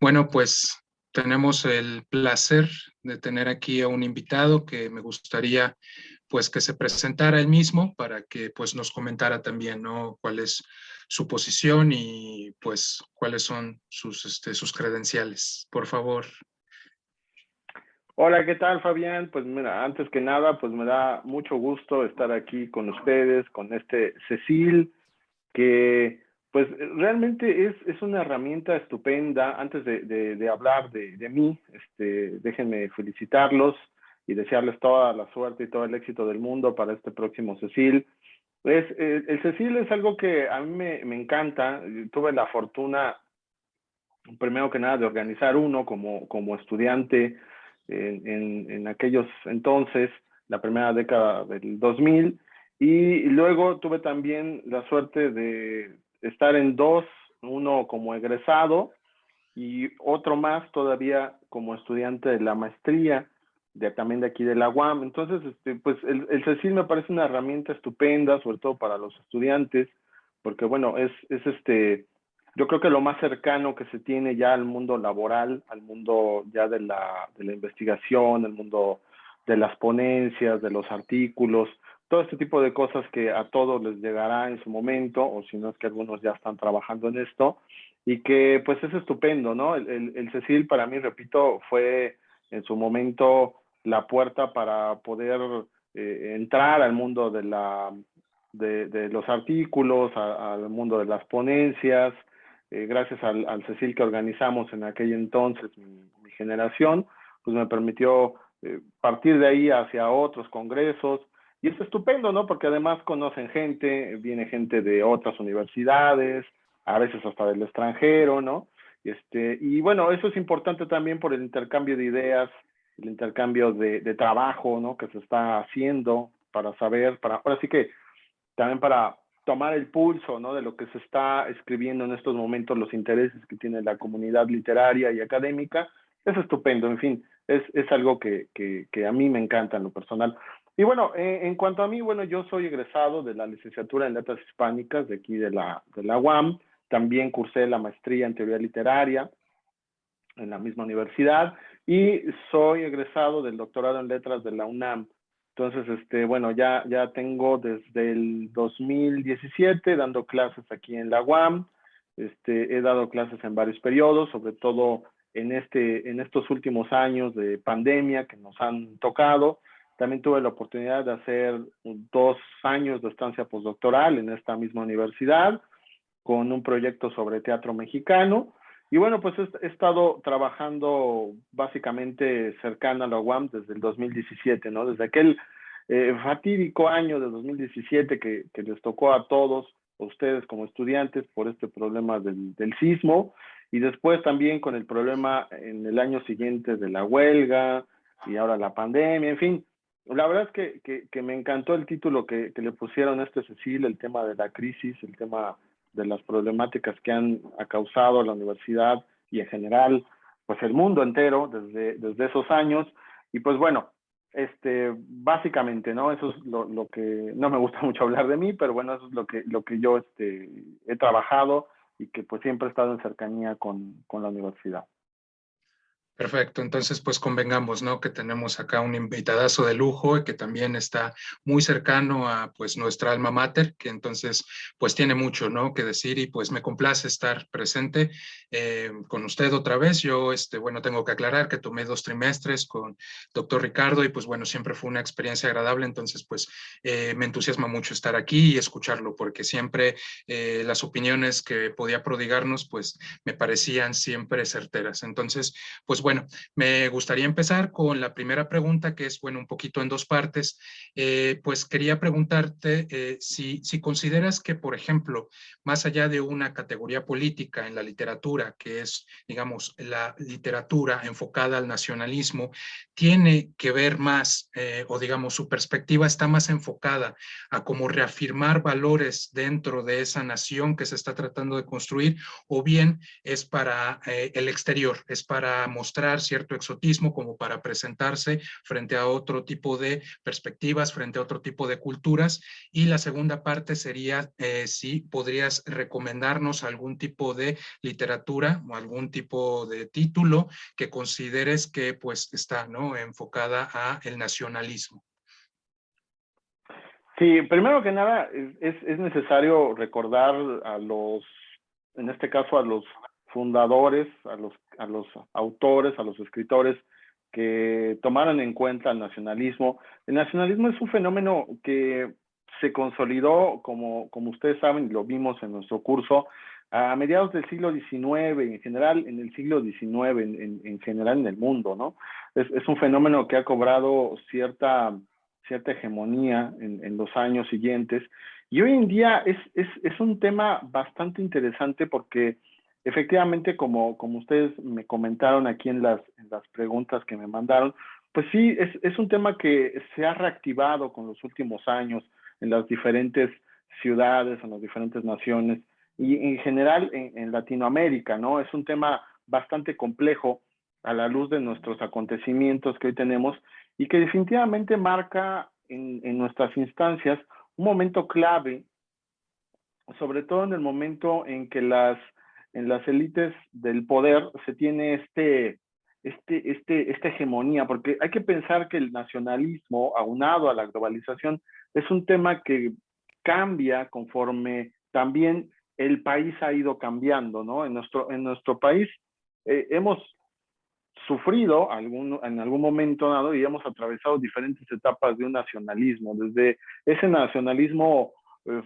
Bueno, pues tenemos el placer de tener aquí a un invitado que me gustaría pues que se presentara él mismo para que pues nos comentara también, ¿no? Cuál es su posición y pues cuáles son sus credenciales. Por favor. Hola, ¿qué tal, Fabián? Pues mira, antes que nada, pues me da mucho gusto estar aquí con ustedes, con este Cecil, que pues realmente es una herramienta estupenda. Antes de hablar de mí, déjenme felicitarlos y desearles toda la suerte y todo el éxito del mundo para este próximo Cecil. El Cecil es algo que a mí me encanta. Tuve la fortuna, primero que nada, de organizar uno como estudiante en aquellos entonces, la primera década del 2000, y luego tuve también la suerte de estar en dos, uno como egresado y otro más todavía como estudiante de la maestría, también de aquí de la UAM. Entonces, pues el CECIL me parece una herramienta estupenda, sobre todo para los estudiantes, porque bueno, yo creo que lo más cercano que se tiene ya al mundo laboral, al mundo ya de la investigación, al mundo de las ponencias, de los artículos, todo este tipo de cosas que a todos les llegará en su momento, o si no es que algunos ya están trabajando en esto, y que pues es estupendo, ¿no? El Cecil para mí, repito, fue en su momento la puerta para poder entrar al mundo de los artículos, al mundo de las ponencias. Gracias al Cecil que organizamos en aquel entonces, mi generación, pues me permitió partir de ahí hacia otros congresos. Y es estupendo, ¿no? Porque además conocen gente, viene gente de otras universidades, a veces hasta del extranjero, ¿no? Y bueno, eso es importante también por el intercambio de ideas, el intercambio de trabajo, ¿no? Que se está haciendo para saber, ahora sí que también para tomar el pulso, ¿no? De lo que se está escribiendo en estos momentos, los intereses que tiene la comunidad literaria y académica. Es estupendo, en fin, es algo que a mí me encanta en lo personal. Y bueno, en cuanto a mí, bueno, yo soy egresado de la licenciatura en Letras Hispánicas de aquí de la UAM. También cursé la maestría en Teoría Literaria en la misma universidad y soy egresado del doctorado en Letras de la UNAM. Entonces, bueno, ya tengo desde el 2017 dando clases aquí en la UAM. He dado clases en varios periodos, sobre todo en estos últimos años de pandemia que nos han tocado. También tuve la oportunidad de hacer 2 años de estancia postdoctoral en esta misma universidad con un proyecto sobre teatro mexicano. Y bueno, pues he estado trabajando básicamente cercano a la UAM desde el 2017, ¿no? Desde aquel fatídico año de 2017 que les tocó a todos, a ustedes como estudiantes, por este problema del sismo, y después también con el problema en el año siguiente de la huelga, y ahora la pandemia, en fin. La verdad es que me encantó el título que le pusieron a Cecil, el tema de la crisis, el tema de las problemáticas que han causado la universidad y en general, pues el mundo entero desde esos años. Y pues bueno, básicamente, ¿no? Eso es lo que, no me gusta mucho hablar de mí, pero bueno, eso es lo que yo he trabajado y que pues siempre he estado en cercanía con la universidad. Perfecto, entonces pues convengamos, ¿no? Que tenemos acá un invitadazo de lujo y que también está muy cercano a pues nuestra alma mater, que entonces pues tiene mucho, ¿no? Que decir y pues me complace estar presente con usted otra vez. Yo, bueno, tengo que aclarar que tomé 2 trimestres con doctor Ricardo y pues bueno, siempre fue una experiencia agradable, entonces pues me entusiasma mucho estar aquí y escucharlo, porque siempre las opiniones que podía prodigarnos pues me parecían siempre certeras. Entonces, pues bueno, me gustaría empezar con la primera pregunta, que es, bueno, un poquito en 2 partes. Pues quería preguntarte si consideras que, por ejemplo, más allá de una categoría política en la literatura, que es, digamos, la literatura enfocada al nacionalismo, tiene que ver más, o digamos, su perspectiva está más enfocada a cómo reafirmar valores dentro de esa nación que se está tratando de construir, o bien es para el exterior, es para mostrar mostrar cierto exotismo como para presentarse frente a otro tipo de perspectivas, frente a otro tipo de culturas. Y la segunda parte sería si podrías recomendarnos algún tipo de literatura o algún tipo de título que consideres que pues está, ¿no?, enfocada a el nacionalismo. Sí, primero que nada es necesario recordar a los, en este caso a los fundadores, a los autores, a los escritores que tomaron en cuenta el nacionalismo. El nacionalismo es un fenómeno que se consolidó, como ustedes saben, y lo vimos en nuestro curso, a mediados del siglo XIX, en general en el siglo XIX, en general en el mundo, ¿no? Es un fenómeno que ha cobrado cierta hegemonía en los años siguientes. Y hoy en día es un tema bastante interesante porque efectivamente, como ustedes me comentaron aquí en las preguntas que me mandaron, pues sí, es un tema que se ha reactivado con los últimos años en las diferentes ciudades, en las diferentes naciones y en general en Latinoamérica, ¿no? Es un tema bastante complejo a la luz de nuestros acontecimientos que hoy tenemos y que definitivamente marca en nuestras instancias un momento clave, sobre todo en el momento en que en las élites del poder se tiene esta hegemonía, porque hay que pensar que el nacionalismo, aunado a la globalización, es un tema que cambia conforme también el país ha ido cambiando, ¿no? En nuestro país hemos sufrido en algún momento dado y hemos atravesado diferentes etapas de un nacionalismo, desde ese nacionalismo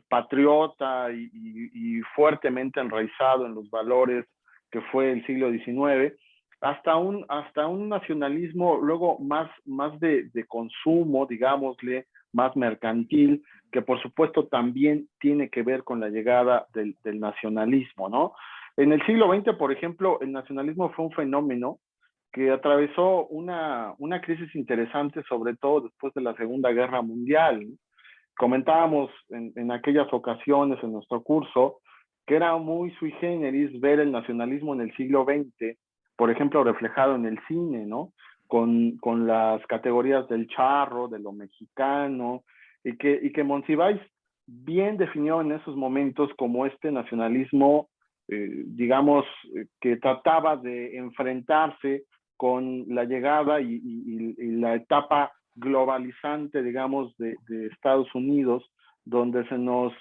patriota y fuertemente enraizado en los valores que fue el siglo XIX, hasta un nacionalismo luego más de consumo, digámosle, más mercantil, que por supuesto también tiene que ver con la llegada del nacionalismo, ¿no? En el siglo XX, por ejemplo, el nacionalismo fue un fenómeno que atravesó una crisis interesante, sobre todo después de la Segunda Guerra Mundial. Comentábamos en aquellas ocasiones en nuestro curso que era muy sui generis ver el nacionalismo en el siglo XX, por ejemplo, reflejado en el cine, ¿no? Con las categorías del charro, de lo mexicano, y que Monsiváis bien definió en esos momentos como este nacionalismo, digamos, que trataba de enfrentarse con la llegada y la etapa globalizante, digamos, de Estados Unidos, donde se nos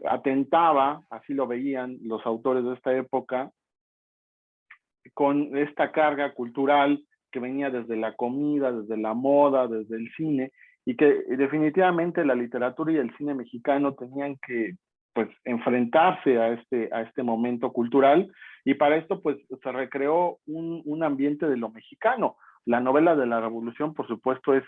atentaba, así lo veían los autores de esta época, con esta carga cultural que venía desde la comida, desde la moda, desde el cine, y que definitivamente la literatura y el cine mexicano tenían que pues enfrentarse a este momento cultural, y para esto pues se recreó un ambiente de lo mexicano. La novela de la Revolución, por supuesto, es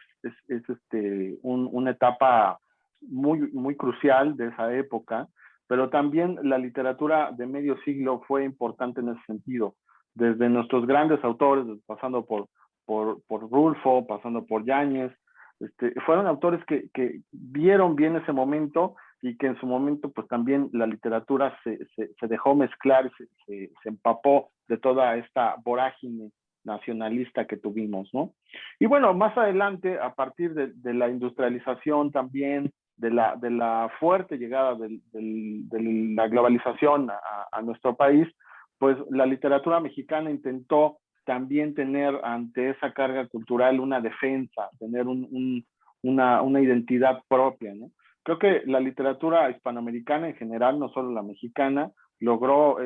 una etapa muy crucial de esa época, pero también la literatura de medio siglo fue importante en ese sentido, desde nuestros grandes autores, pasando por Rulfo, pasando por Yáñez, fueron autores que vieron bien ese momento y que en su momento pues también la literatura se dejó mezclar, se empapó de toda esta vorágine nacionalista que tuvimos, ¿no? Y bueno, más adelante, a partir de la industrialización también, de la fuerte llegada de la globalización a nuestro país, pues la literatura mexicana intentó también tener ante esa carga cultural una defensa, tener una identidad propia, ¿no? Creo que la literatura hispanoamericana en general, no solo la mexicana, logró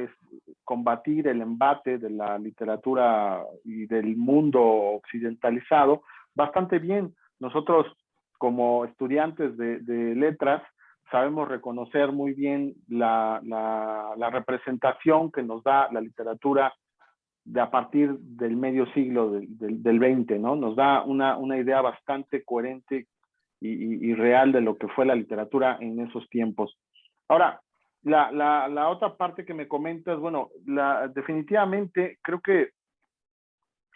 combatir el embate de la literatura y del mundo occidentalizado bastante bien. Nosotros, como estudiantes de letras, sabemos reconocer muy bien la representación que nos da la literatura de a partir del medio siglo del 20, ¿no? Nos da una idea bastante coherente y real de lo que fue la literatura en esos tiempos. Ahora, la otra parte que me comentas, bueno, definitivamente creo que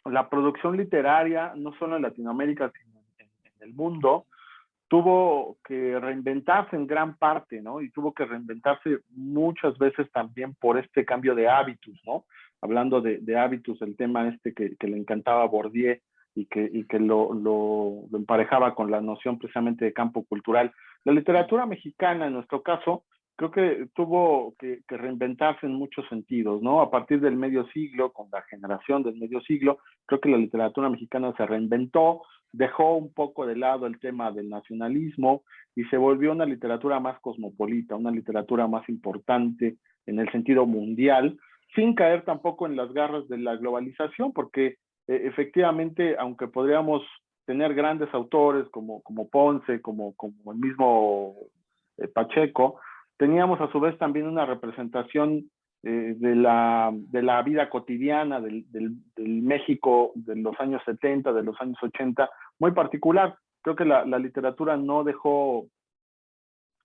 la producción literaria, no solo en Latinoamérica, sino en el mundo, tuvo que reinventarse en gran parte, ¿no? Y tuvo que reinventarse muchas veces también por este cambio de hábitos, ¿no? hablando de hábitos, el tema este que le encantaba a Bourdieu y que lo emparejaba con la noción precisamente de campo cultural. La literatura mexicana, en nuestro caso, creo que tuvo que reinventarse en muchos sentidos, ¿no? A partir del medio siglo, con la generación del medio siglo, creo que la literatura mexicana se reinventó, dejó un poco de lado el tema del nacionalismo y se volvió una literatura más cosmopolita, una literatura más importante en el sentido mundial, sin caer tampoco en las garras de la globalización, porque efectivamente, aunque podríamos tener grandes autores como Ponce, como el mismo Pacheco, teníamos a su vez también una representación de la vida cotidiana del México de los años 70, de los años 80, muy particular. Creo que la literatura no dejó,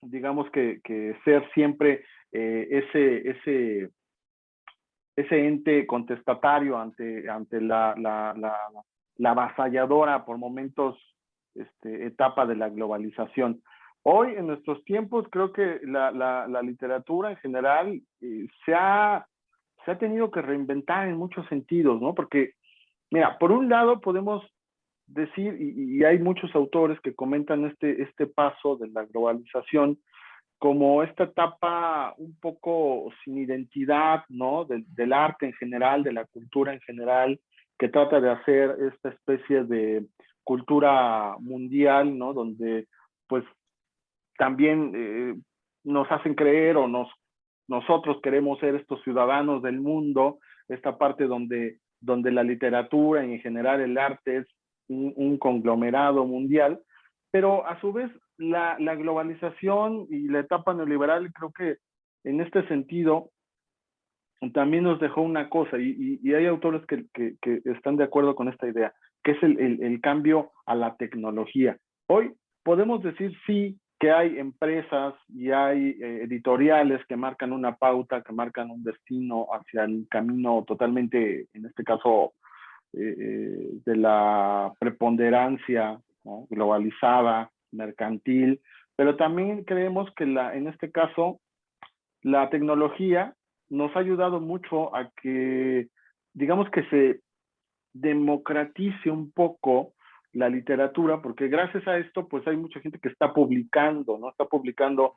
digamos que ser siempre ese ente contestatario ante la avasalladora por momentos etapa de la globalización. Hoy, en nuestros tiempos, creo que la literatura en general se ha tenido que reinventar en muchos sentidos, ¿no? Porque, mira, por un lado podemos decir, y hay muchos autores que comentan este paso de la globalización como esta etapa un poco sin identidad, ¿no? Del arte en general, de la cultura en general, que trata de hacer esta especie de cultura mundial, ¿no? Donde, pues, también nos hacen creer o nosotros queremos ser estos ciudadanos del mundo, esta parte donde la literatura y en general el arte es un conglomerado mundial, pero a su vez la globalización y la etapa neoliberal creo que en este sentido también nos dejó una cosa, y hay autores que están de acuerdo con esta idea, que es el cambio a la tecnología. Hoy podemos decir sí que hay empresas y hay editoriales que marcan una pauta, que marcan un destino hacia el camino totalmente, en este caso, de la preponderancia, ¿no? Globalizada, mercantil, pero también creemos que en este caso la tecnología nos ha ayudado mucho a que, digamos que se democratice un poco la literatura, porque gracias a esto, pues hay mucha gente que está publicando, ¿no? Está publicando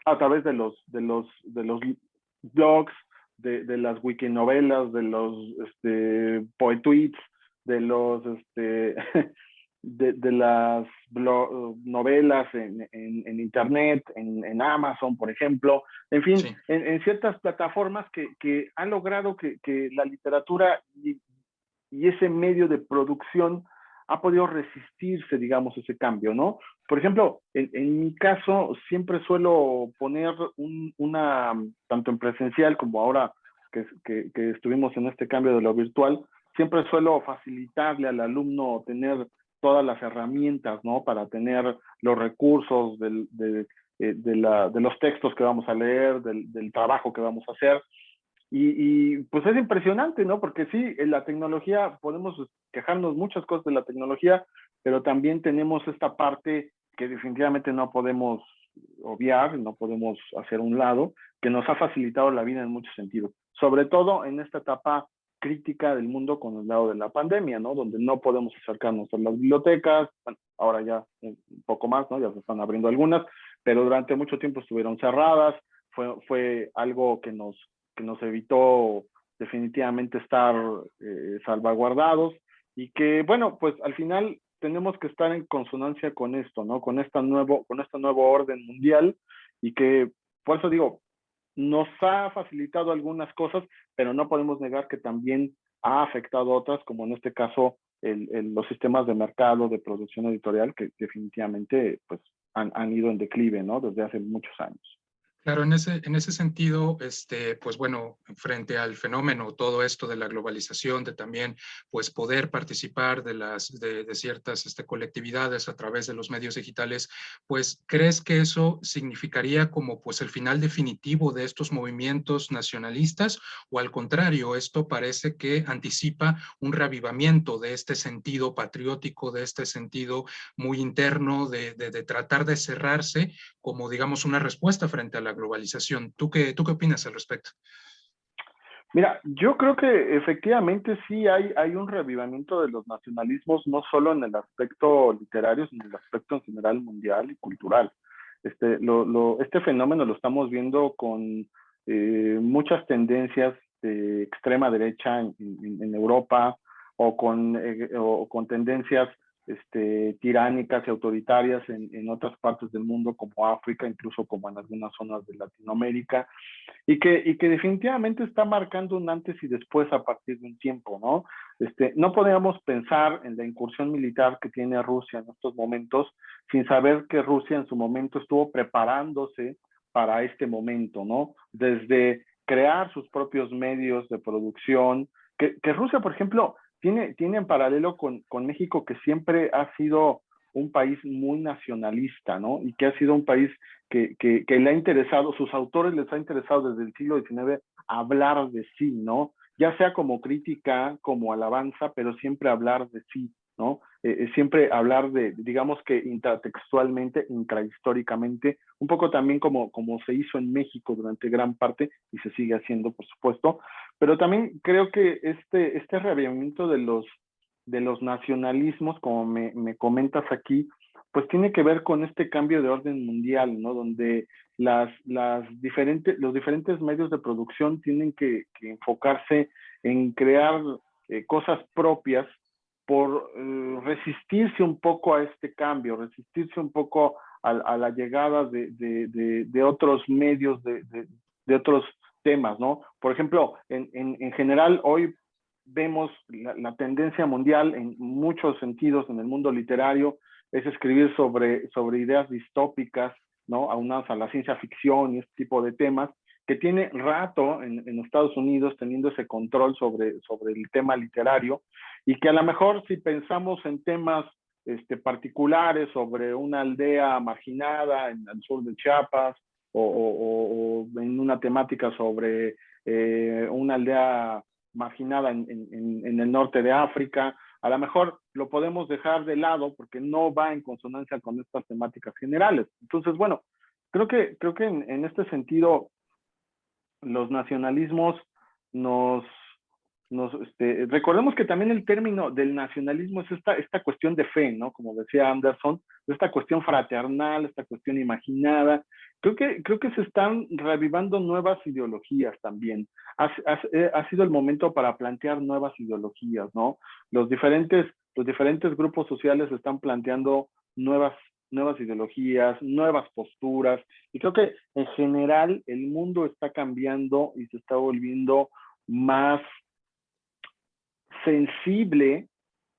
a través de los blogs, de las wikinovelas, de los poetweets, de los de las novelas en internet, en Amazon, por ejemplo, en fin, sí. en ciertas plataformas que han logrado que la literatura y ese medio de producción ha podido resistirse, digamos, ese cambio, ¿no? Por ejemplo, en mi caso, siempre suelo poner tanto en presencial como ahora que estuvimos en este cambio de lo virtual, siempre suelo facilitarle al alumno tener todas las herramientas, ¿no? Para tener los recursos de los textos que vamos a leer, del trabajo que vamos a hacer. Y pues es impresionante, ¿no? Porque sí, en la tecnología podemos quejarnos muchas cosas de la tecnología, pero también tenemos esta parte que definitivamente no podemos obviar, no podemos hacer a un lado, que nos ha facilitado la vida en muchos sentidos. Sobre todo en esta etapa crítica del mundo con el lado de la pandemia, ¿no? Donde no podemos acercarnos a las bibliotecas, bueno, ahora ya un poco más, ¿no? Ya se están abriendo algunas, pero durante mucho tiempo estuvieron cerradas, fue algo que nos evitó definitivamente estar salvaguardados y que, bueno, pues al final tenemos que estar en consonancia con esto, ¿no? Con este nuevo orden mundial y que, por eso digo, nos ha facilitado algunas cosas, pero no podemos negar que también ha afectado otras, como en este caso los sistemas de mercado, de producción editorial, que definitivamente pues, han ido en declive, ¿no? Desde hace muchos años. Claro, en ese sentido, pues bueno, frente al fenómeno, todo esto de la globalización, de también pues poder participar de ciertas colectividades a través de los medios digitales, pues ¿crees que eso significaría como pues el final definitivo de estos movimientos nacionalistas o al contrario, esto parece que anticipa un reavivamiento de este sentido patriótico, de este sentido muy interno de tratar de cerrarse como digamos una respuesta frente a la globalización? ¿Tú qué opinas al respecto? Mira, yo creo que efectivamente sí hay un revivamiento de los nacionalismos, no solo en el aspecto literario, sino en el aspecto en general mundial y cultural. Este fenómeno lo estamos viendo con muchas tendencias de extrema derecha en Europa o con tendencias tiránicas y autoritarias en otras partes del mundo, como África, incluso como en algunas zonas de Latinoamérica y que definitivamente está marcando un antes y después a partir de un tiempo, ¿no? No podemos pensar en la incursión militar que tiene Rusia en estos momentos sin saber que Rusia en su momento estuvo preparándose para este momento, ¿no? Desde crear sus propios medios de producción, que Rusia, por ejemplo, tiene en paralelo con México, que siempre ha sido un país muy nacionalista, ¿no? Y que ha sido un país que le ha interesado, sus autores les ha interesado desde el siglo XIX hablar de sí, ¿no? Ya sea como crítica, como alabanza, pero siempre hablar de sí, ¿no? Siempre hablar de, digamos que intratextualmente, intrahistóricamente, un poco también como se hizo en México durante gran parte y se sigue haciendo, por supuesto, pero también creo que este reavivamiento de los nacionalismos, como me comentas aquí, pues tiene que ver con este cambio de orden mundial, ¿no? Donde los diferentes medios de producción tienen que enfocarse en crear cosas propias por resistirse un poco a este cambio, resistirse un poco a la llegada de otros medios, de otros temas, ¿no? Por ejemplo, en general hoy vemos la tendencia mundial en muchos sentidos en el mundo literario es escribir sobre ideas distópicas, ¿no? Aunadas a la ciencia ficción y este tipo de temas, que tiene rato en Estados Unidos teniendo ese control sobre el tema literario, y que a lo mejor si pensamos en temas particulares sobre una aldea marginada en el sur de Chiapas, o en una temática sobre una aldea marginada en el norte de África, a lo mejor lo podemos dejar de lado porque no va en consonancia con estas temáticas generales. Entonces, bueno, creo que en este sentido los nacionalismos nos, recordemos que también el término del nacionalismo es esta cuestión de fe, ¿no? Como decía Anderson, esta cuestión fraternal, esta cuestión imaginada. Creo que se están revivando nuevas ideologías también. Ha sido el momento para plantear nuevas ideologías, ¿no? Los diferentes grupos sociales están planteando nuevas ideologías, nuevas posturas, y creo que en general el mundo está cambiando y se está volviendo más sensible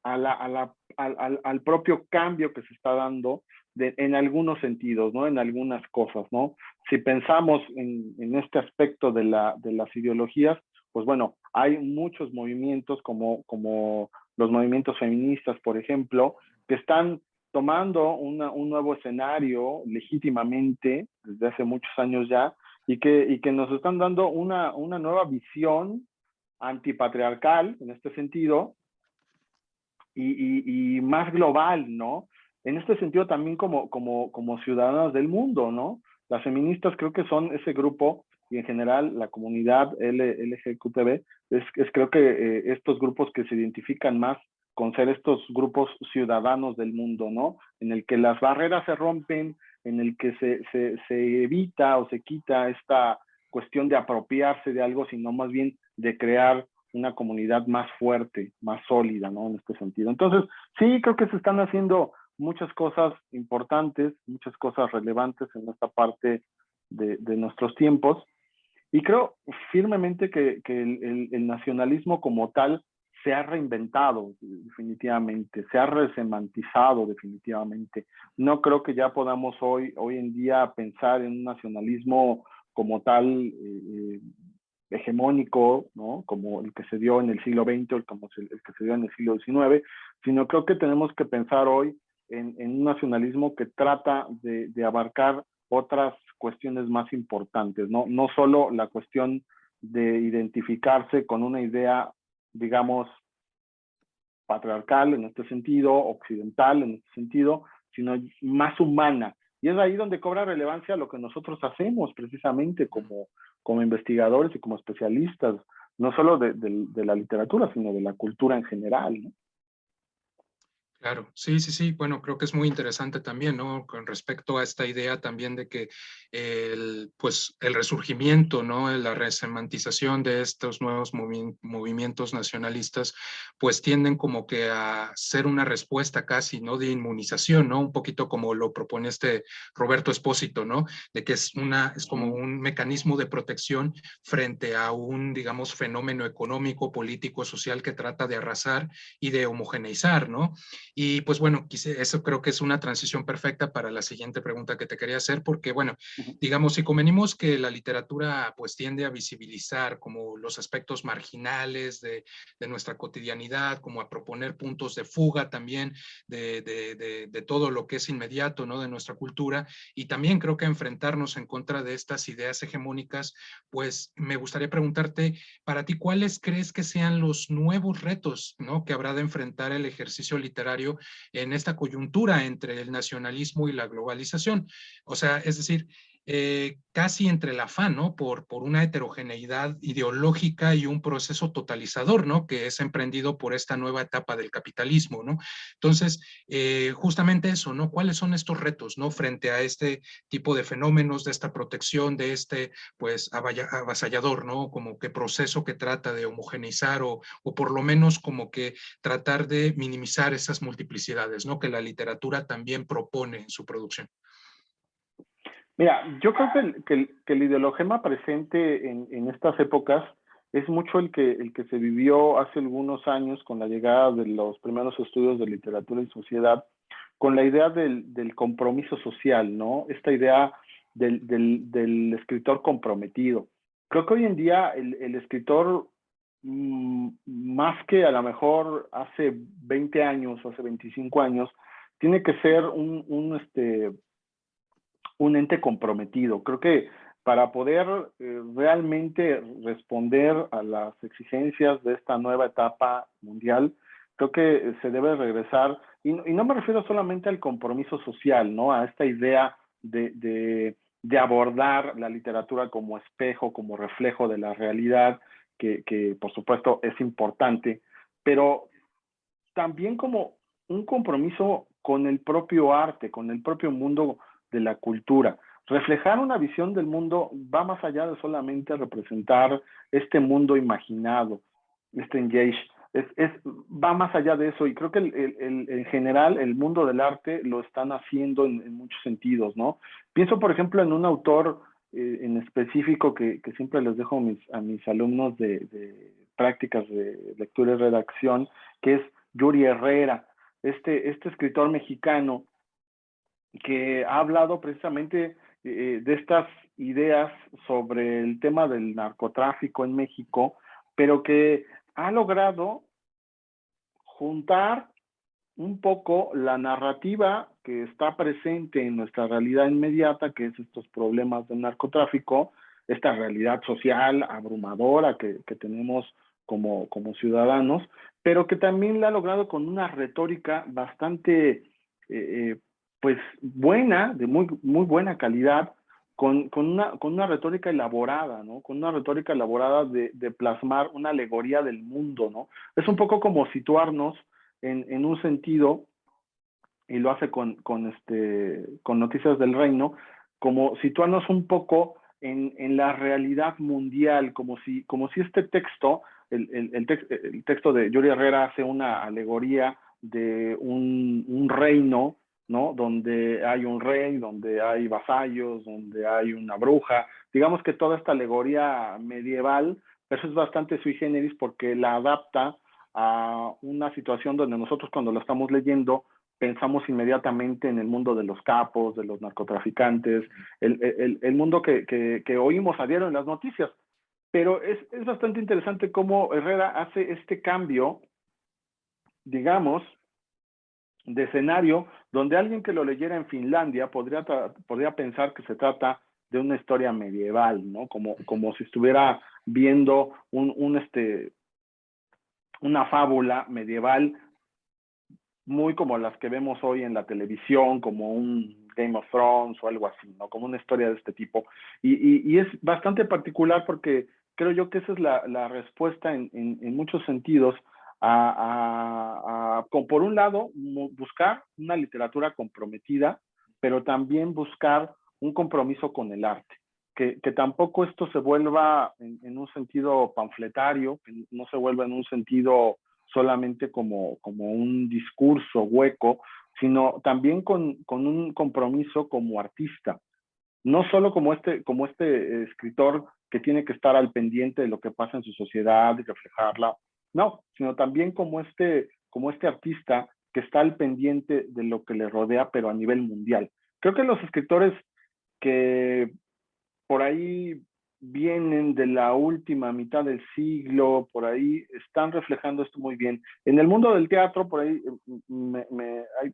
al propio cambio que se está dando en algunos sentidos, ¿no? En algunas cosas, ¿no? Si pensamos en este aspecto de las ideologías, pues bueno, hay muchos movimientos como los movimientos feministas, por ejemplo, que están tomando un nuevo escenario legítimamente desde hace muchos años ya y que nos están dando una nueva visión antipatriarcal en este sentido y más global, ¿no? En este sentido también como ciudadanas del mundo, ¿no? Las feministas creo que son ese grupo y en general la comunidad LGQTB es creo que estos grupos que se identifican más con ser estos grupos ciudadanos del mundo, ¿no? En el que las barreras se rompen, en el que se evita o se quita esta cuestión de apropiarse de algo, sino más bien de crear una comunidad más fuerte, más sólida, ¿no? En este sentido. Entonces, sí, creo que se están haciendo muchas cosas importantes, muchas cosas relevantes en esta parte de nuestros tiempos. Y creo firmemente que el nacionalismo como tal se ha reinventado definitivamente, se ha resemantizado definitivamente. No creo que ya podamos hoy en día pensar en un nacionalismo como tal hegemónico, ¿no? Como el que se dio en el siglo XX o como el que se dio en el siglo XIX, sino creo que tenemos que pensar hoy en un nacionalismo que trata de abarcar otras cuestiones más importantes, ¿no? No solo la cuestión de identificarse con una idea, digamos, patriarcal en este sentido, occidental en este sentido, sino más humana. Y es ahí donde cobra relevancia lo que nosotros hacemos precisamente como investigadores y como especialistas, no solo de la literatura, sino de la cultura en general, ¿no? Claro, sí, sí, sí. Bueno, creo que es muy interesante también, ¿no? Con respecto a esta idea también de que pues el resurgimiento, ¿no? La resemantización de estos nuevos movimientos nacionalistas, pues tienden como que a ser una respuesta casi, ¿no? De inmunización, ¿no? Un poquito como lo propone este Roberto Espósito, ¿no? De que es como un mecanismo de protección frente a un, digamos, fenómeno económico, político, social que trata de arrasar y de homogeneizar, ¿no? Y pues bueno, eso creo que es una transición perfecta para la siguiente pregunta que te quería hacer, porque bueno, digamos, si convenimos que la literatura pues tiende a visibilizar como los aspectos marginales de nuestra cotidianidad, como a proponer puntos de fuga también de todo lo que es inmediato, ¿no? De nuestra cultura, y también creo que enfrentarnos en contra de estas ideas hegemónicas, pues me gustaría preguntarte, para ti, ¿cuáles crees que sean los nuevos retos, ¿no? Que habrá de enfrentar el ejercicio literario en esta coyuntura entre el nacionalismo y la globalización? O sea, es decir, casi entre el afán, ¿no? Por una heterogeneidad ideológica y un proceso totalizador, ¿no? Que es emprendido por esta nueva etapa del capitalismo, ¿no? Entonces, justamente eso, ¿no? ¿Cuáles son estos retos, ¿no? Frente a este tipo de fenómenos, de esta protección, de este, pues, avasallador, ¿no? Como que proceso que trata de homogeneizar o por lo menos como que tratar de minimizar esas multiplicidades, ¿no? Que la literatura también propone en su producción. Mira, yo creo que el ideologema presente en estas épocas es mucho el que se vivió hace algunos años con la llegada de los primeros estudios de literatura y sociedad, con la idea del compromiso social, ¿no? Esta idea del escritor comprometido. Creo que hoy en día el escritor, más que a lo mejor hace 20 años o hace 25 años, tiene que ser un ente comprometido. Creo que para poder realmente responder a las exigencias de esta nueva etapa mundial, creo que se debe regresar, y no me refiero solamente al compromiso social, ¿no? A esta idea de abordar la literatura como espejo, como reflejo de la realidad, que por supuesto es importante, pero también como un compromiso con el propio arte, con el propio mundo de la cultura. Reflejar una visión del mundo va más allá de solamente representar este mundo imaginado, este engage, va más allá de eso, y creo que en general el mundo del arte lo están haciendo en muchos sentidos, ¿no? Pienso, por ejemplo, en un autor en específico que siempre les dejo a mis alumnos de prácticas de lectura y redacción, que es Yuri Herrera, este escritor mexicano que ha hablado precisamente de estas ideas sobre el tema del narcotráfico en México, pero que ha logrado juntar un poco la narrativa que está presente en nuestra realidad inmediata, que es estos problemas del narcotráfico, esta realidad social abrumadora que tenemos como ciudadanos, pero que también la ha logrado con una retórica bastante, pues, buena, de muy buena calidad, con una retórica elaborada, ¿no? Con una retórica elaborada de plasmar una alegoría del mundo, ¿no? Es un poco como situarnos en un sentido, y lo hace con Noticias del Reino, como situarnos un poco en la realidad mundial, como si este texto, el texto de Yuri Herrera hace una alegoría de un reino, ¿no? Donde hay un rey, donde hay vasallos, donde hay una bruja. Digamos que toda esta alegoría medieval, eso es bastante sui generis porque la adapta a una situación donde nosotros cuando lo estamos leyendo pensamos inmediatamente en el mundo de los capos, de los narcotraficantes, el mundo que oímos a diario en las noticias. Pero es bastante interesante cómo Herrera hace este cambio, digamos, de escenario, donde alguien que lo leyera en Finlandia podría pensar que se trata de una historia medieval, ¿no? Como si estuviera viendo una fábula medieval muy como las que vemos hoy en la televisión, como un Game of Thrones o algo así, ¿no? Como una historia de este tipo. Y es bastante particular porque creo yo que esa es la respuesta en muchos sentidos por un lado, buscar una literatura comprometida, pero también buscar un compromiso con el arte. Que tampoco esto se vuelva en un sentido panfletario, que no se vuelva en un sentido solamente como un discurso hueco, sino también con un compromiso como artista. No solo como este escritor que tiene que estar al pendiente de lo que pasa en su sociedad y reflejarla, no, sino también como este artista que está al pendiente de lo que le rodea, pero a nivel mundial. Creo que los escritores que por ahí vienen de la última mitad del siglo, por ahí están reflejando esto muy bien. En el mundo del teatro, por ahí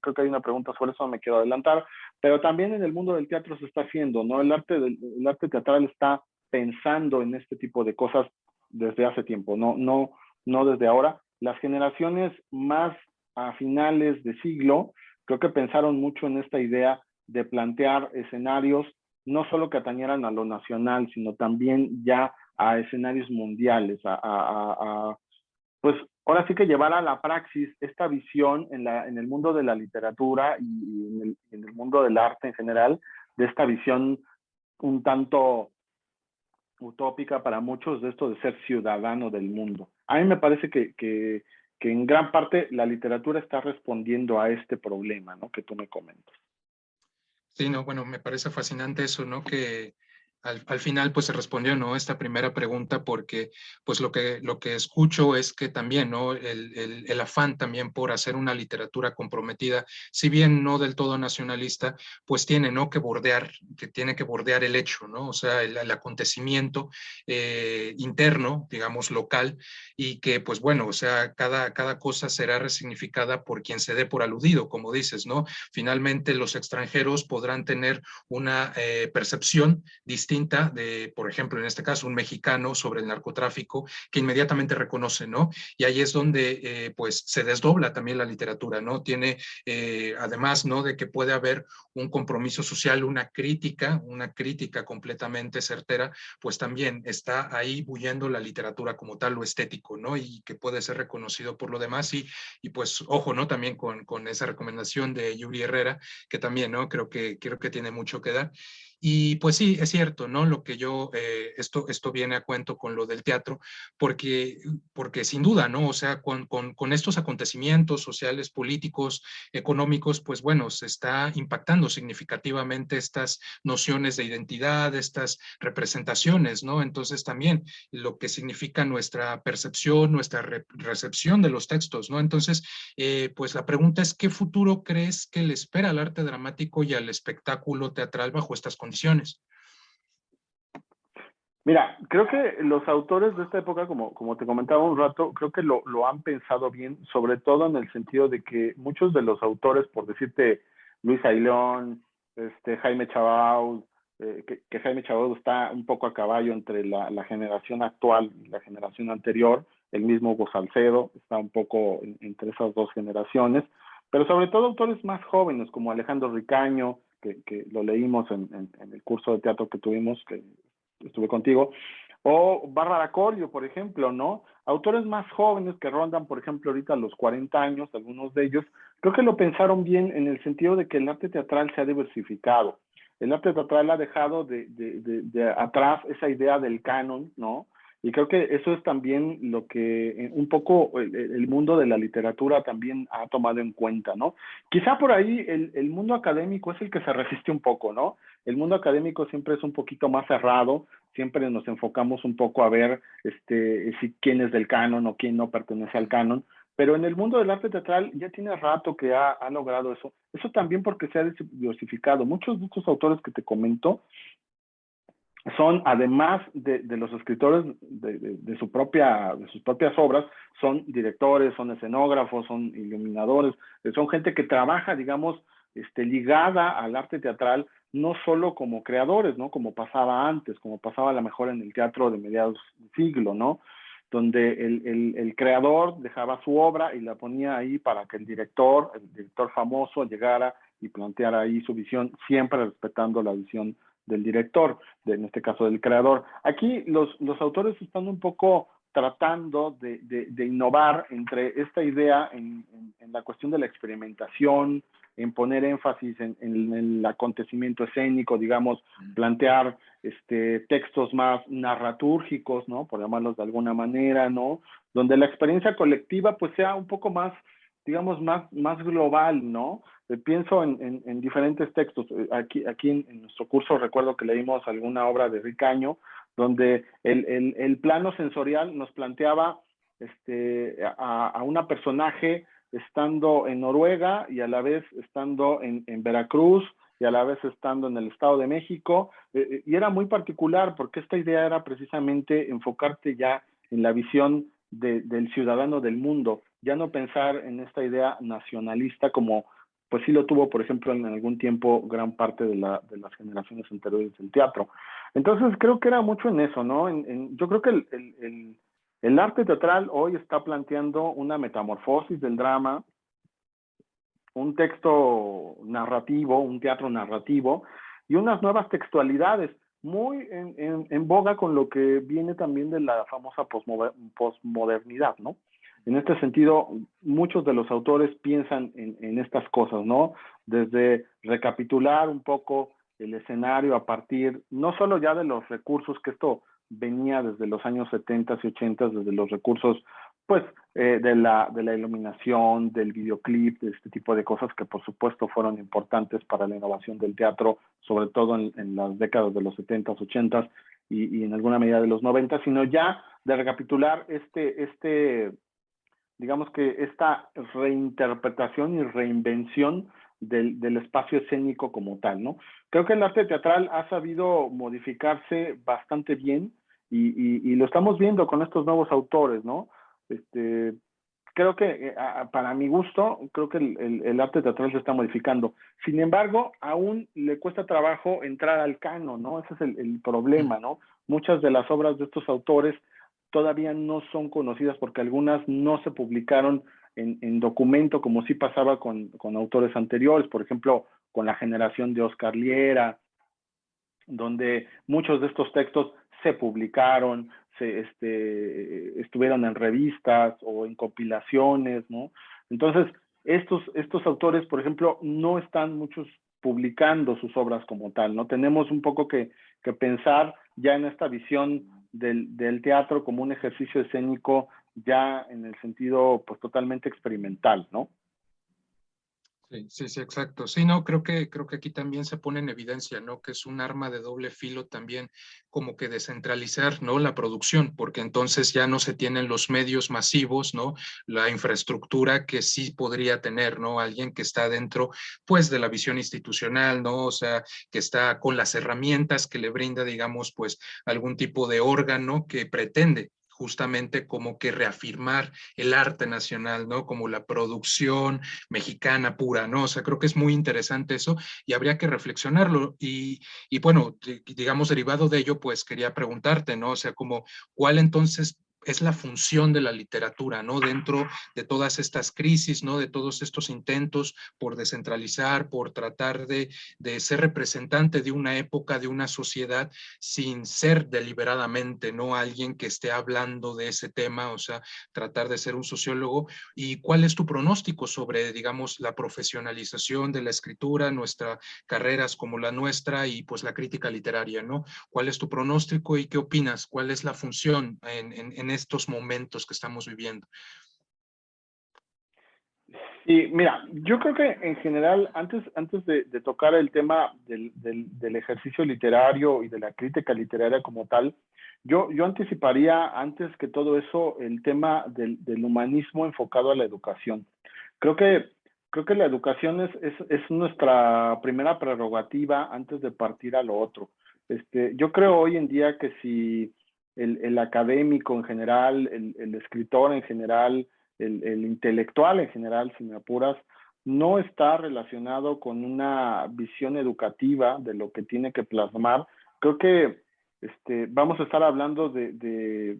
creo que hay una pregunta sobre eso, me quiero adelantar, pero también en el mundo del teatro se está haciendo, ¿no? El arte teatral está pensando en este tipo de cosas desde hace tiempo, no desde ahora. Las generaciones más a finales de siglo, creo que pensaron mucho en esta idea de plantear escenarios no solo que atañeran a lo nacional, sino también ya a escenarios mundiales, pues ahora sí que llevar a la praxis esta visión en el mundo de la literatura y en el mundo del arte en general, de esta visión un tanto utópica para muchos de esto de ser ciudadano del mundo. A mí me parece que en gran parte la literatura está respondiendo a este problema, ¿no? Que tú me comentas. Sí, no, bueno, me parece fascinante eso, ¿no? Que al final pues se respondió, ¿no? Esta primera pregunta porque pues lo que escucho es que también, ¿no? El afán también por hacer una literatura comprometida, si bien no del todo nacionalista, pues tiene, ¿no? Que tiene que bordear el hecho, ¿no? O sea, el acontecimiento interno, digamos, local, y que pues bueno, o sea, cada cosa será resignificada por quien se dé por aludido, como dices, ¿no? Finalmente los extranjeros podrán tener una percepción distinta de, por ejemplo, en este caso, un mexicano sobre el narcotráfico que inmediatamente reconoce, ¿no? Y ahí es donde pues se desdobla también la literatura, ¿no? Tiene, además, ¿no? De que puede haber un compromiso social, una crítica completamente certera, pues también está ahí bullendo la literatura como tal, lo estético, ¿no? Y que puede ser reconocido por lo demás y pues ojo, ¿no? También con esa recomendación de Yuri Herrera, que también, ¿no? Creo que tiene mucho que dar. Y pues sí, es cierto, ¿no? Lo que yo, esto viene a cuento con lo del teatro, porque sin duda, ¿no? O sea, con estos acontecimientos sociales, políticos, económicos, pues bueno, se está impactando significativamente estas nociones de identidad, estas representaciones, ¿no? Entonces también lo que significa nuestra percepción, nuestra recepción de los textos, ¿no? Entonces, pues la pregunta es, ¿qué futuro crees que le espera al arte dramático y al espectáculo teatral bajo estas condiciones? Mira, creo que los autores de esta época, como te comentaba un rato, creo que lo han pensado bien, sobre todo en el sentido de que muchos de los autores, por decirte Luis Ailón, Jaime Chabaud, que Jaime Chabaud está un poco a caballo entre la generación actual y la generación anterior, el mismo Hugo Salcedo está un poco entre esas dos generaciones, pero sobre todo autores más jóvenes como Alejandro Ricaño, que lo leímos en el curso de teatro que tuvimos, que estuve contigo, o Bárbara Corio, por ejemplo, ¿no? Autores más jóvenes que rondan, por ejemplo, ahorita los 40 años, algunos de ellos, creo que lo pensaron bien en el sentido de que el arte teatral se ha diversificado. El arte teatral ha dejado de atrás esa idea del canon, ¿no? Y creo que eso es también lo que un poco el mundo de la literatura también ha tomado en cuenta, ¿no? Quizá por ahí el mundo académico es el que se resiste un poco, ¿no? El mundo académico siempre es un poquito más cerrado, siempre nos enfocamos un poco a ver si quién es del canon o quién no pertenece al canon, pero en el mundo del arte teatral ya tiene rato que ha logrado eso. Eso también porque se ha diversificado. Muchos de estos autores que te comento son, además de los escritores de sus propias obras, son directores, son escenógrafos, son iluminadores, son gente que trabaja, digamos, ligada al arte teatral, no solo como creadores, ¿no? Como pasaba antes, como pasaba a lo mejor en el teatro de mediados del siglo, ¿no? Donde el creador dejaba su obra y la ponía ahí para que el director famoso, llegara y planteara ahí su visión, siempre respetando la visión del director, en este caso del creador. Aquí los autores están un poco tratando de innovar entre esta idea en la cuestión de la experimentación, en poner énfasis en el acontecimiento escénico, digamos, plantear textos más narratúrgicos, ¿no? Por llamarlos de alguna manera, ¿no? Donde la experiencia colectiva pues sea un poco más, digamos, más global, ¿no? Pienso en diferentes textos. Aquí en nuestro curso recuerdo que leímos alguna obra de Ricaño, donde el plano sensorial nos planteaba a una personaje estando en Noruega y a la vez estando en Veracruz y a la vez estando en el Estado de México, y era muy particular porque esta idea era precisamente enfocarte ya en la visión del ciudadano del mundo, ya no pensar en esta idea nacionalista como pues sí lo tuvo, por ejemplo, en algún tiempo gran parte de las generaciones anteriores del teatro. Entonces creo que era mucho en eso, ¿no? Yo creo que el arte teatral hoy está planteando una metamorfosis del drama, un texto narrativo, un teatro narrativo y unas nuevas textualidades, muy en boga con lo que viene también de la famosa posmodernidad, ¿no? En este sentido, muchos de los autores piensan en estas cosas, ¿no? Desde recapitular un poco el escenario a partir, no solo ya de los recursos, que esto venía desde los años 70 y 80, desde los recursos, pues, de la iluminación, del videoclip, de este tipo de cosas que por supuesto fueron importantes para la innovación del teatro, sobre todo en las décadas de los 70s, 80s y en alguna medida de los 90, sino ya de recapitular digamos que esta reinterpretación y reinvención del espacio escénico como tal, ¿no? Creo que el arte teatral ha sabido modificarse bastante bien y lo estamos viendo con estos nuevos autores, ¿no? Creo que, para mi gusto, creo que el arte teatral se está modificando. Sin embargo, aún le cuesta trabajo entrar al canon, ¿no? Ese es el problema, ¿no? Muchas de las obras de estos autores todavía no son conocidas porque algunas no se publicaron en documento, como sí pasaba con autores anteriores, por ejemplo, con la generación de Oscar Liera, donde muchos de estos textos se publicaron, estuvieron en revistas o en compilaciones, ¿no? Entonces, estos autores, por ejemplo, no están muchos publicando sus obras como tal, ¿no? Tenemos un poco que pensar ya en esta visión del teatro como un ejercicio escénico ya en el sentido pues totalmente experimental, ¿no? Sí, sí, sí, exacto. Sí, no, creo que aquí también se pone en evidencia, ¿no? Que es un arma de doble filo también, como que descentralizar, ¿no? La producción, porque entonces ya no se tienen los medios masivos, ¿no? La infraestructura que sí podría tener, ¿no? Alguien que está dentro, pues, de la visión institucional, ¿no? O sea, que está con las herramientas que le brinda, digamos, pues, algún tipo de órgano que pretende justamente como que reafirmar el arte nacional, ¿no? Como la producción mexicana pura, ¿no? O sea, creo que es muy interesante eso y habría que reflexionarlo. Y bueno, digamos, derivado de ello, pues quería preguntarte, ¿no? O sea, como, ¿cuál entonces es la función de la literatura, ¿no? Dentro de todas estas crisis, ¿no? De todos estos intentos por descentralizar, por tratar de ser representante de una época, de una sociedad, sin ser deliberadamente, ¿no? Alguien que esté hablando de ese tema, o sea, tratar de ser un sociólogo. ¿Y cuál es tu pronóstico sobre, digamos, la profesionalización de la escritura, nuestras carreras como la nuestra y pues la crítica literaria, ¿no? ¿Cuál es tu pronóstico y qué opinas? ¿Cuál es la función en estos momentos que estamos viviendo? Y mira, yo creo que en general, antes de tocar el tema del ejercicio literario y de la crítica literaria como tal, yo anticiparía antes que todo eso el tema del humanismo enfocado a la educación. Creo que, creo que la educación es nuestra primera prerrogativa antes de partir a lo otro. Yo creo hoy en día que si el académico en general, el escritor en general, el intelectual en general, si me apuras, no está relacionado con una visión educativa de lo que tiene que plasmar, creo que vamos a estar hablando de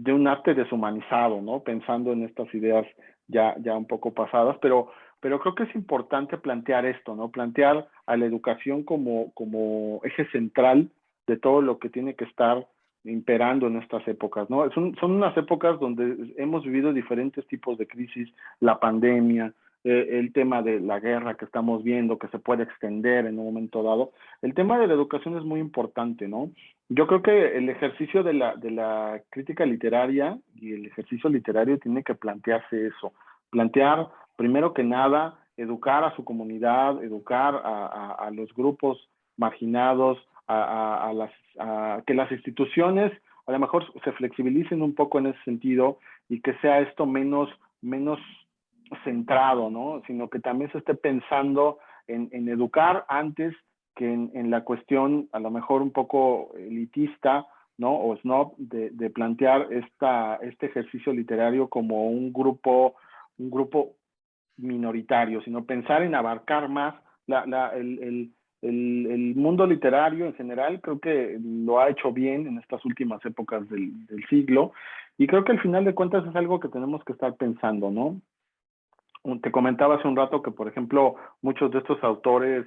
un arte deshumanizado, ¿no? Pensando en estas ideas ya un poco pasadas, pero pero creo que es importante plantear esto, ¿no? Plantear a la educación como eje central de todo lo que tiene que estar imperando en estas épocas, ¿no? Son unas épocas donde hemos vivido diferentes tipos de crisis, la pandemia, el tema de la guerra que estamos viendo, que se puede extender en un momento dado. El tema de la educación es muy importante, ¿no? Yo creo que el ejercicio de la crítica literaria y el ejercicio literario tiene que plantearse eso, plantear primero que nada, educar a su comunidad, educar a los grupos marginados, que las instituciones a lo mejor se flexibilicen un poco en ese sentido y que sea esto menos centrado, ¿no? Sino que también se esté pensando en educar antes que en la cuestión a lo mejor un poco elitista, ¿no? O snob de plantear este ejercicio literario como un grupo minoritario, sino pensar en abarcar más el mundo literario en general. Creo que lo ha hecho bien en estas últimas épocas del siglo, y creo que al final de cuentas es algo que tenemos que estar pensando, ¿no? Te comentaba hace un rato que, por ejemplo, muchos de estos autores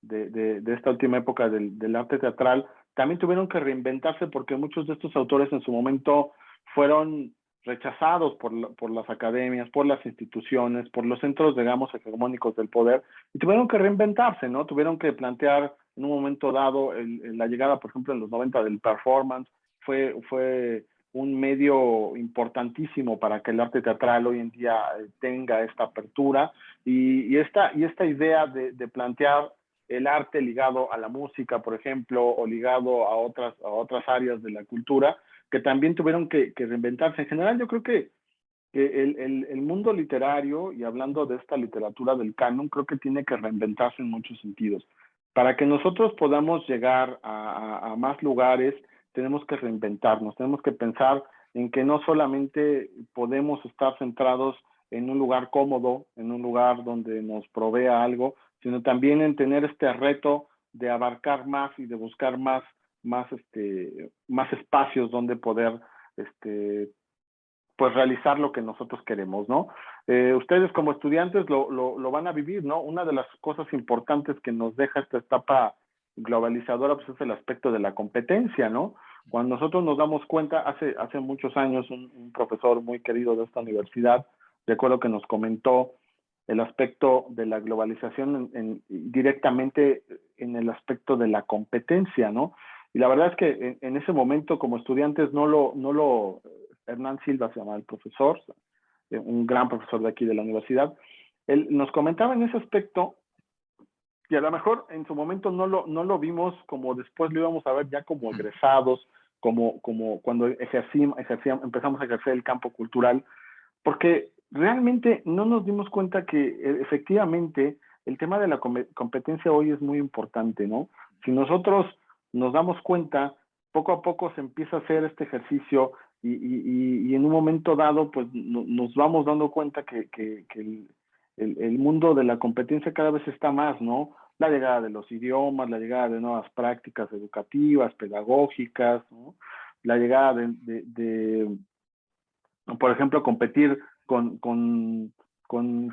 de esta última época del arte teatral también tuvieron que reinventarse, porque muchos de estos autores en su momento fueron rechazados por las academias, por las instituciones, por los centros, digamos, hegemónicos del poder, y tuvieron que reinventarse, ¿no? Tuvieron que plantear en un momento dado la llegada, por ejemplo, en los 90 del performance. Fue un medio importantísimo para que el arte teatral hoy en día tenga esta apertura, y esta idea de plantear el arte ligado a la música, por ejemplo, o ligado a otras áreas de la cultura, que también tuvieron que reinventarse. En general, yo creo que el mundo literario, y hablando de esta literatura del canon, creo que tiene que reinventarse en muchos sentidos. Para que nosotros podamos llegar a más lugares, tenemos que reinventarnos, tenemos que pensar en que no solamente podemos estar centrados en un lugar cómodo, en un lugar donde nos provea algo, sino también en tener este reto de abarcar más y de buscar más espacios donde poder pues realizar lo que nosotros queremos, ¿no? Ustedes como estudiantes lo van a vivir, ¿no? Una de las cosas importantes que nos deja esta etapa globalizadora, pues es el aspecto de la competencia, ¿no? Cuando nosotros nos damos cuenta, hace muchos años, un profesor muy querido de esta universidad, recuerdo que nos comentó el aspecto de la globalización directamente en el aspecto de la competencia, ¿no? Y la verdad es que en ese momento, como estudiantes, Hernán Silva se llama el profesor, un gran profesor de aquí de la universidad, él nos comentaba en ese aspecto, y a lo mejor en su momento no lo vimos como después lo íbamos a ver ya como egresados, como cuando empezamos a ejercer el campo cultural, porque realmente no nos dimos cuenta que efectivamente el tema de la competencia hoy es muy importante, ¿no? Si nosotros nos damos cuenta, poco a poco se empieza a hacer este ejercicio, y en un momento dado, pues nos vamos dando cuenta que el mundo de la competencia cada vez está más, ¿no? La llegada de los idiomas, la llegada de nuevas prácticas educativas, pedagógicas, ¿no? La llegada por ejemplo, competir con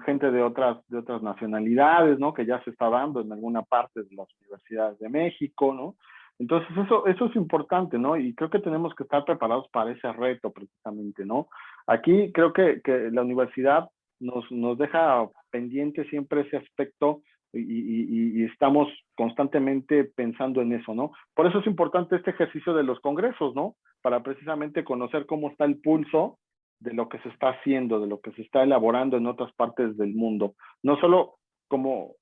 gente de otras nacionalidades, ¿no? Que ya se está dando en alguna parte de las universidades de México, ¿no? Entonces, eso es importante, ¿no? Y creo que tenemos que estar preparados para ese reto, precisamente, ¿no? Aquí creo que la universidad nos deja pendiente siempre ese aspecto, y estamos constantemente pensando en eso, ¿no? Por eso es importante este ejercicio de los congresos, ¿no? Para precisamente conocer cómo está el pulso de lo que se está haciendo, de lo que se está elaborando en otras partes del mundo. No solo como,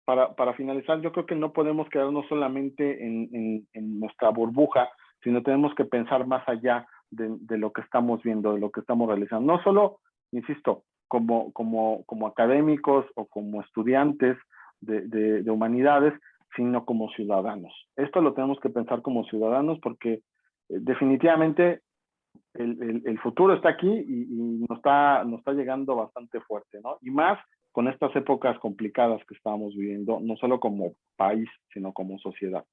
para finalizar, yo creo que no podemos quedarnos solamente en nuestra burbuja, sino tenemos que pensar más allá de lo que estamos viendo, de lo que estamos realizando. No solo, insisto, como académicos o como estudiantes de humanidades, sino como ciudadanos. Esto lo tenemos que pensar como ciudadanos, porque definitivamente el futuro está aquí, y nos está llegando bastante fuerte, ¿no? Y más con estas épocas complicadas que estamos viviendo, no solo como país, sino como sociedad.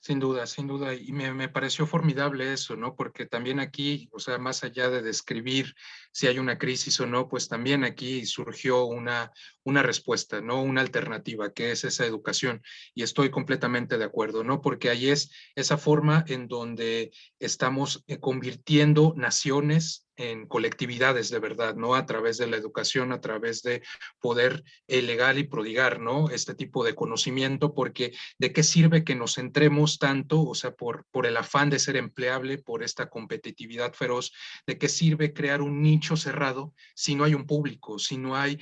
sin duda, y me pareció formidable eso, ¿no? Porque también aquí, o sea, más allá de describir si hay una crisis o no, pues también aquí surgió una respuesta, ¿no? Una alternativa, que es esa educación. Y estoy completamente de acuerdo, ¿no? Porque ahí es esa forma en donde estamos convirtiendo naciones en colectividades de verdad, ¿no? A través de la educación, a través de poder legar y prodigar, ¿no? Este tipo de conocimiento, porque ¿de qué sirve que nos centremos tanto, o sea, por el afán de ser empleable, por esta competitividad feroz? ¿De qué sirve crear un nicho cerrado si no hay un público, si no hay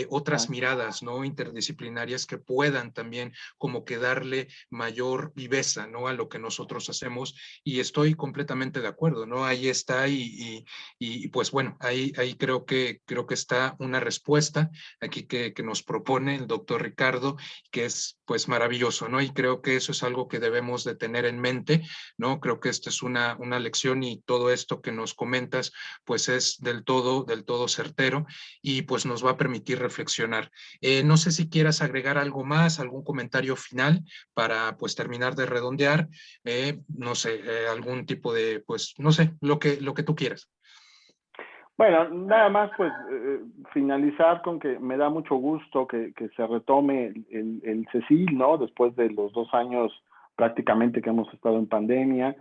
otras miradas, ¿no? Interdisciplinarias que puedan también como que darle mayor viveza, ¿no? A lo que nosotros hacemos, y estoy completamente de acuerdo, ¿no? Ahí está, y pues bueno, ahí creo que está una respuesta aquí que nos propone el doctor Ricardo, que es pues maravilloso, ¿no? Y creo que eso es algo que debemos de tener en mente, ¿no? Creo que esta es una lección, y todo esto que nos comentas pues es del todo certero, y pues nos va a permitir reflexionar. No sé si quieras agregar algo más, algún comentario final para pues terminar de redondear, no sé, algún tipo de, pues no sé, lo que tú quieras. Bueno, nada más pues finalizar con que me da mucho gusto que se retome el CECIL, ¿no? Después de los 2 años prácticamente que hemos estado en pandemia.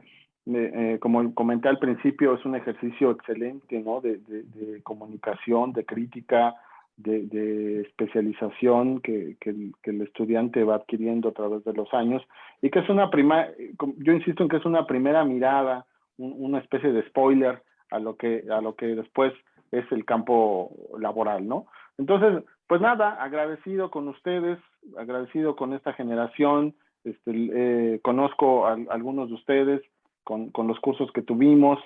Como comenté al principio, es un ejercicio excelente, ¿no? De comunicación, de crítica, de especialización que el estudiante va adquiriendo a través de los años, y que es yo insisto en que es una primera mirada, una especie de spoiler a lo que después es el campo laboral, ¿no? Entonces, pues nada, agradecido con ustedes, agradecido con esta generación, conozco a algunos de ustedes con los cursos que tuvimos,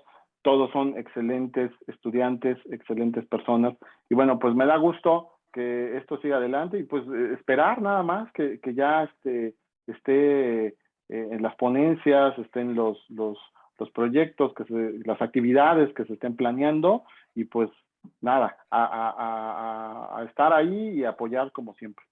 todos son excelentes estudiantes, excelentes personas, y bueno, pues me da gusto que esto siga adelante, y pues esperar nada más que ya esté en las ponencias, estén los proyectos, las actividades que se estén planeando, y pues nada, a estar ahí y apoyar como siempre.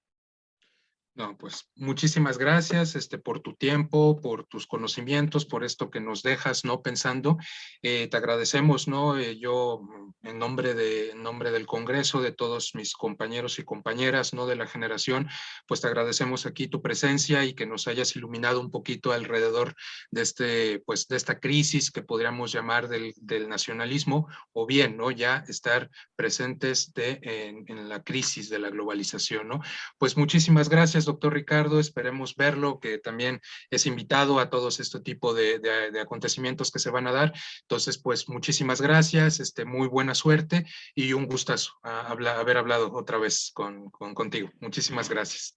No, pues muchísimas gracias por tu tiempo, por tus conocimientos, por esto que nos dejas, ¿no? Pensando. Te agradecemos, ¿no? Yo, en nombre del Congreso, de todos mis compañeros y compañeras, ¿no? De la generación, pues te agradecemos aquí tu presencia, y que nos hayas iluminado un poquito alrededor de pues, de esta crisis que podríamos llamar del nacionalismo, o bien, ¿no? Ya estar presentes en la crisis de la globalización, ¿no? Pues muchísimas gracias, doctor Ricardo. Esperemos verlo, que también es invitado a todos este tipo de acontecimientos que se van a dar. Entonces, pues muchísimas gracias, muy buena suerte, y un gustazo haber hablado otra vez contigo. Muchísimas gracias.